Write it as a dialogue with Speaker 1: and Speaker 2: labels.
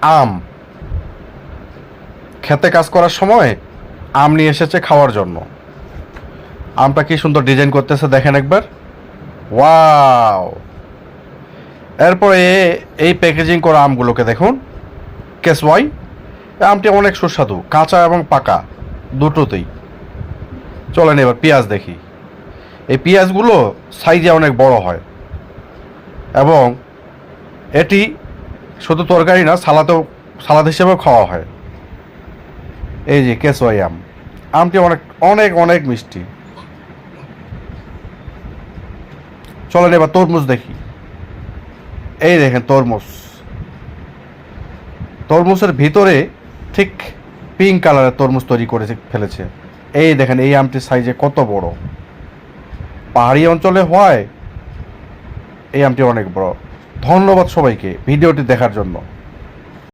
Speaker 1: আম খেতে কাজ করার সময় আম নিয়ে এসেছে খাওয়ার জন্য। আমটা কি সুন্দর ডিজাইন করতেছে দেখেন একবার, ওয়াও। এরপরে এই প্যাকেজিং করা আমগুলোকে দেখুন, কেসওয়াই। এই আমটি অনেক সুস্বাদু, কাঁচা এবং পাকা দুটোতেই। চলেন এবার পেঁয়াজ দেখি। এই পেঁয়াজগুলো সাইজে অনেক বড় হয় এবং এটি শুধু তরকারি না, সালাদ হিসেবেও খাওয়া হয়। এই যে কেসওয়াই আম, আমটি অনেক অনেক অনেক মিষ্টি। চলেন এবার তরমুজ দেখি। এই দেখেন তরমুজ, তরমুজের ভিতরে ঠিক পিঙ্ক কালারের তরমুজ তৈরি করে ফেলেছে। এই দেখেন এই আমটির সাইজে কত বড়। পাহাড়ি অঞ্চলে হয় এই আমটি অনেক বড়। ধন্যবাদ সবাইকে ভিডিওটি দেখার জন্য।